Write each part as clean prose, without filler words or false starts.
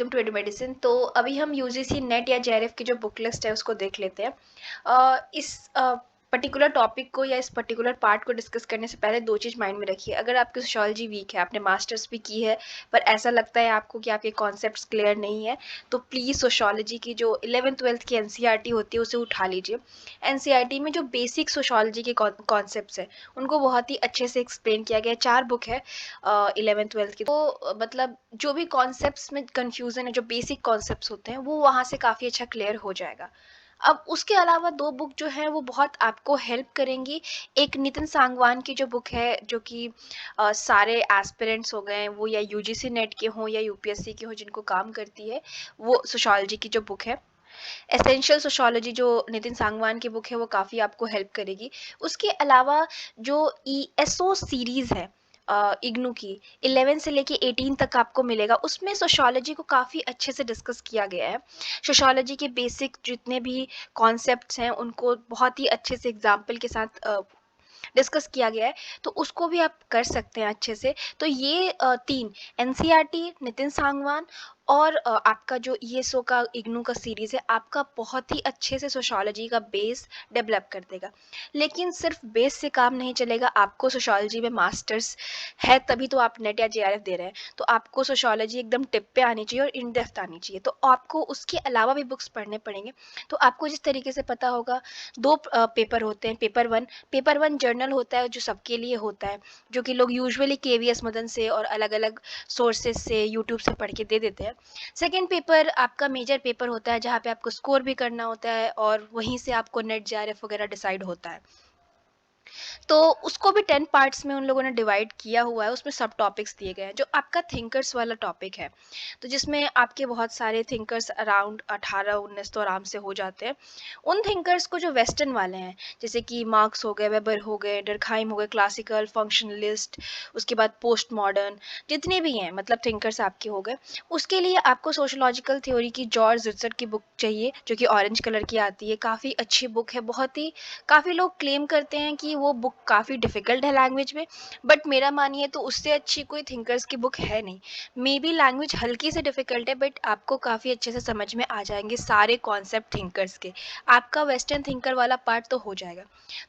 Welcome to एडु medicine. तो अभी हम यूजीसी नेट या जेआरएफ की जो बुक लिस्ट है उसको देख लेते हैं। इस पर्टिकुलर टॉपिक को या इस पर्टिकुलर पार्ट को डिस्कस करने से पहले दो चीज़ माइंड में रखिए। अगर आपकी सोशियोलॉजी वीक है, आपने मास्टर्स भी की है, पर ऐसा लगता है आपको कि आपके कॉन्सेप्ट्स क्लियर नहीं है, तो प्लीज़ सोशियोलॉजी की जो 11th-12th की एनसीईआरटी होती है उसे उठा लीजिए। एनसीईआरटी में जो बेसिक सोशियोलॉजी के कॉन्सेप्ट्स हैं उनको बहुत ही अच्छे से एक्सप्लेन किया गया है। 4 बुक है 11th-12th की। तो मतलब जो भी कॉन्सेप्ट्स में कन्फ्यूज़न है, जो बेसिक कॉन्सेप्ट्स होते हैं वो वहाँ से काफ़ी अच्छा क्लियर हो जाएगा। अब उसके अलावा 2 बुक जो हैं वो बहुत आपको हेल्प करेंगी। एक नितिन सांगवान की जो बुक है, जो कि सारे एस्पिरेंट्स हो गए वो या यूजीसी नेट के हों या यूपीएससी के हों जिनको काम करती है, वो सोशियोलॉजी की जो बुक है। एसेंशियल सोशियोलॉजी जो नितिन सांगवान की बुक है वो काफ़ी आपको हेल्प करेगी। उसके अलावा जो ईएसओ सीरीज़ है इग्नू की, 11 से लेके 18 तक आपको मिलेगा। उसमें सोशियोलॉजी को काफ़ी अच्छे से डिस्कस किया गया है। सोशियोलॉजी के बेसिक जितने भी कॉन्सेप्ट्स हैं उनको बहुत ही अच्छे से एग्जाम्पल के साथ डिस्कस किया गया है, तो उसको भी आप कर सकते हैं अच्छे से। तो ये 3 एनसीईआरटी, नितिन सांगवान और आपका जो ईएसओ का इग्नू का सीरीज़ है, आपका बहुत ही अच्छे से सोशियोलॉजी का बेस डेवलप कर देगा। लेकिन सिर्फ बेस से काम नहीं चलेगा, आपको सोशियोलॉजी में मास्टर्स है तभी तो आप नेट या जेआरएफ दे रहे हैं। तो आपको सोशियोलॉजी एकदम टिप पे आनी चाहिए और इन डेप्थ आनी चाहिए। तो आपको उसके अलावा भी बुक्स पढ़ने पड़ेंगे। तो आपको जिस तरीके से पता होगा, 2 पेपर होते हैं। पेपर 1 जर्नल होता है जो सबके लिए होता है, जो कि लोग यूजुअली केवीएस मदन से और अलग-अलग सोर्सेज से, यूट्यूब से पढ़ के दे देते हैं। सेकंड पेपर आपका मेजर पेपर होता है जहाँ पे आपको स्कोर भी करना होता है और वहीं से आपको नेट जेआरएफ वगैरह डिसाइड होता है। तो उसको भी 10 पार्ट्स में उन लोगों ने डिवाइड किया हुआ है। उसमें सब टॉपिक्स दिए गए हैं। जो आपका थिंकर्स वाला टॉपिक है, तो जिसमें आपके बहुत सारे थिंकर्स अराउंड 18-19 तो आराम से हो जाते हैं। उन थिंकर्स को जो वेस्टर्न वाले हैं, जैसे कि मार्क्स हो गए, वेबर हो गए, डर्कहाइम हो गए, क्लासिकल, फंक्शनलिस्ट, उसके बाद पोस्ट मॉडर्न, जितने भी हैं मतलब थिंकर्स आपके हो गए, उसके लिए आपको सोशियोलॉजिकल थ्योरी की जॉर्ज जिट्सर की बुक चाहिए, जो कि ऑरेंज कलर की आती है। काफ़ी अच्छी बुक है, बहुत ही काफ़ी लोग क्लेम करते हैं कि वो बुक काफ़ी डिफ़िकल्ट है लैंग्वेज में, बट मेरा मानिए तो उससे अच्छी कोई थिंकर्स की बुक है नहीं। मे बी लैंग्वेज हल्की से डिफ़िकल्ट है, बट आपको काफ़ी अच्छे से समझ में आ जाएंगे सारे कॉन्सेप्ट थिंकर्स के। आपका वेस्टर्न थिंकर वाला पार्ट तो हो जाएगा।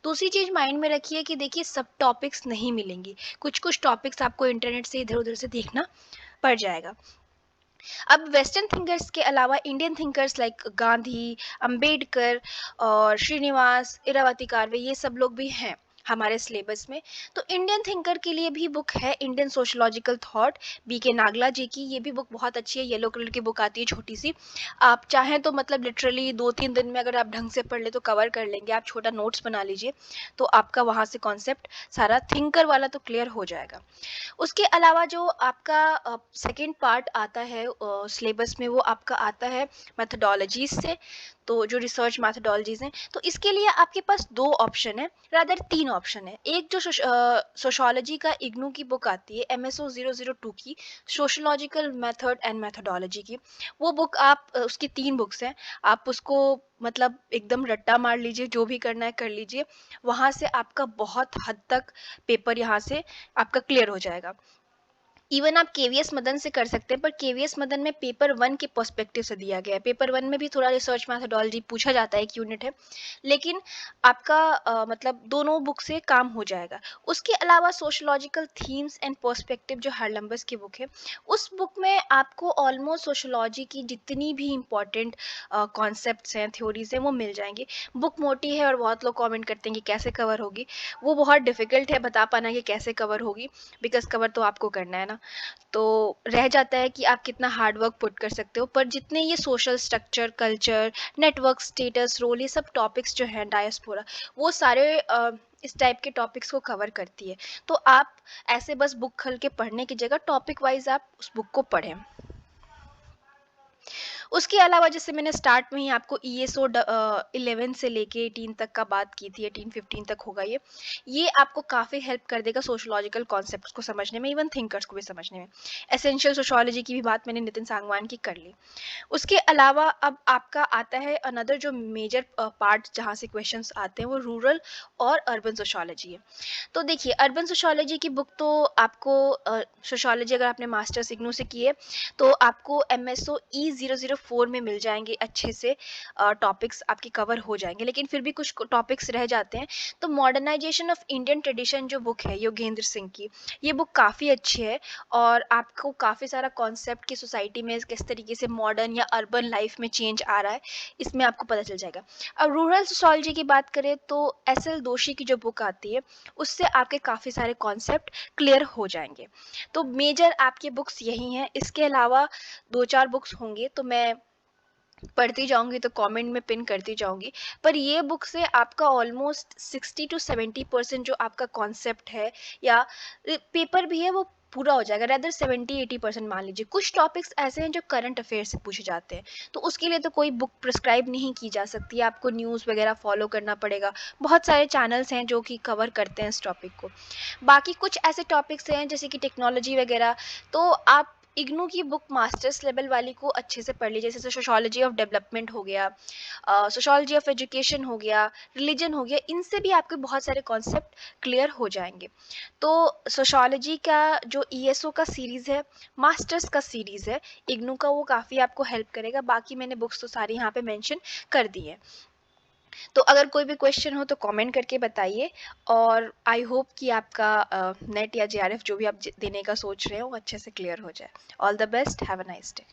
दूसरी चीज़ माइंड में रखिए कि देखिए सब टॉपिक्स नहीं मिलेंगी, कुछ कुछ टॉपिक्स आपको इंटरनेट से इधर उधर से देखना पड़ जाएगा। अब वेस्टर्न थिंकर्स के अलावा Indian thinkers like Gandhi, Ambedkar और श्रीनिवास, इरावती कार्वे, ये सब लोग भी हैं हमारे सिलेबस में। तो इंडियन थिंकर के लिए भी बुक है, Indian sociological thought, BK Nagla जी की। ये भी बुक बहुत अच्छी है, येलो कलर की बुक आती है छोटी सी। आप चाहें तो मतलब लिटरली 2-3 दिन में अगर आप ढंग से पढ़ ले तो कवर कर लेंगे। आप छोटा नोट्स बना लीजिए, तो आपका वहाँ से कॉन्सेप्ट सारा थिंकर वाला तो क्लियर हो जाएगा। उसके अलावा जो आपका सेकंड पार्ट आता है सिलेबस में, वो आपका आता है मेथोडोलॉजीज से। तो जो रिसर्च मेथोडोलॉजीज हैं, तो इसके लिए आपके पास 2 ऑप्शन है, रादर 3 ऑप्शन है। एक जो सोशियोलॉजी का इग्नू की बुक आती है, एमएसओ 002 की, सोशियोलॉजिकल मेथड एंड मेथोडोलॉजी की, वो बुक आप उसकी 3 बुक्स हैं। आप उसको मतलब एकदम रट्टा मार लीजिए, जो भी करना है कर लीजिए। वहाँ से आपका बहुत हद तक पेपर यहाँ से आपका क्लियर हो जाएगा। इवन आप केवीएस मदन से कर सकते हैं, पर केवीएस मदन में पेपर 1 के पर्सपेक्टिव से दिया गया है। पेपर 1 में भी थोड़ा रिसर्च मैथोडोलॉजी पूछा जाता है, एक यूनिट है, लेकिन आपका मतलब दोनों बुक से काम हो जाएगा। उसके अलावा सोशोलॉजिकल थीम्स एंड पर्सपेक्टिव जो हरलम्बस की बुक है, उस बुक में आपको ऑलमोस्ट सोशोलॉजी की जितनी भी इम्पॉर्टेंट कॉन्सेप्ट्स हैं, थ्योरीज हैं, वो मिल जाएंगी। बुक मोटी है और बहुत लोग कमेंट करते हैं कि कैसे कवर होगी। वो बहुत डिफिकल्ट है बता पाना कि कैसे कवर होगी, बिकॉज कवर तो आपको करना है ना। तो रह जाता है कि आप कितना हार्ड वर्क पुट कर सकते हो। पर जितने ये social structure, culture, network, status, role, ये सब टॉपिक्स जो हैं, डायस्पोरा, वो सारे इस टाइप के टॉपिक्स को कवर करती है। तो आप ऐसे बस बुक खोल के पढ़ने की जगह टॉपिक वाइज आप उस बुक को पढ़ें। उसके अलावा जैसे मैंने स्टार्ट में ही आपको ईएसओ 11 से लेके 18 तक का बात की थी, 18-15 तक होगा ये आपको काफ़ी हेल्प कर देगा सोशोलॉजिकल कॉन्सेप्ट्स को समझने में, इवन थिंकर्स को भी समझने में। एसेंशियल सोशोलॉजी की भी बात मैंने नितिन सांगवान की कर ली। उसके अलावा अब आपका आता है अनदर जो मेजर पार्ट जहाँ से क्वेश्चंस आते हैं, वो रूरल और अर्बन सोशोलॉजी है। तो देखिए, अर्बन सोशोलॉजी की बुक तो आपको सोशोलॉजी अगर आपने मास्टर्स इग्नू से की है तो आपको एमएसओ E004 में मिल जाएंगे, अच्छे से टॉपिक्स आपके कवर हो जाएंगे, लेकिन फिर भी कुछ टॉपिक्स रह जाते हैं। तो मॉडर्नाइजेशन ऑफ इंडियन ट्रेडिशन जो बुक है योगेंद्र सिंह की, ये बुक काफ़ी अच्छी है और आपको काफ़ी सारा कॉन्सेप्ट की सोसाइटी में किस तरीके से मॉडर्न या अर्बन लाइफ में चेंज आ रहा है, इसमें आपको पता चल जाएगा। अब रूरल सोशोलॉजी की बात करें तो एसएल दोषी की जो बुक आती है उससे आपके काफ़ी सारे कॉन्सेप्ट क्लियर हो जाएंगे। तो मेजर आपकी बुक्स यही हैं, इसके अलावा 2-4 बुक्स होंगे तो मैं पढ़ती जाऊंगी, तो कमेंट में पिन करती जाऊंगी। पर ये बुक से आपका ऑलमोस्ट 60-70% जो आपका कॉन्सेप्ट है या पेपर भी है वो पूरा हो जाएगा। रेदर 70-80% मान लीजिए। कुछ टॉपिक्स ऐसे हैं जो करंट अफेयर से पूछे जाते हैं, तो उसके लिए तो कोई बुक प्रिस्क्राइब नहीं की जा सकती है, आपको न्यूज़ वगैरह फॉलो करना पड़ेगा। बहुत सारे चैनल्स हैं जो कि कवर करते हैं इस टॉपिक को। बाकी कुछ ऐसे टॉपिक्स हैं जैसे कि टेक्नोलॉजी वगैरह, तो आप इग्नू की बुक मास्टर्स लेवल वाली को अच्छे से पढ़ लीजिए, जैसे सोशोलॉजी ऑफ डेवलपमेंट हो गया, सोशोलॉजी ऑफ एजुकेशन हो गया, रिलीजन हो गया, इनसे भी आपके बहुत सारे कॉन्सेप्ट क्लियर हो जाएंगे। तो सोशोलॉजी का जो ईएसओ का सीरीज़ है, मास्टर्स का सीरीज़ है इग्नू का, वो काफ़ी आपको हेल्प करेगा। बाकी मैंने बुक्स तो सारी यहाँ पे मेंशन कर दी है। तो अगर कोई भी क्वेश्चन हो तो कमेंट करके बताइए, और आई होप कि आपका नेट या जेआरएफ जो भी आप देने का सोच रहे हो वो अच्छे से क्लियर हो जाए। All the best, have a nice day.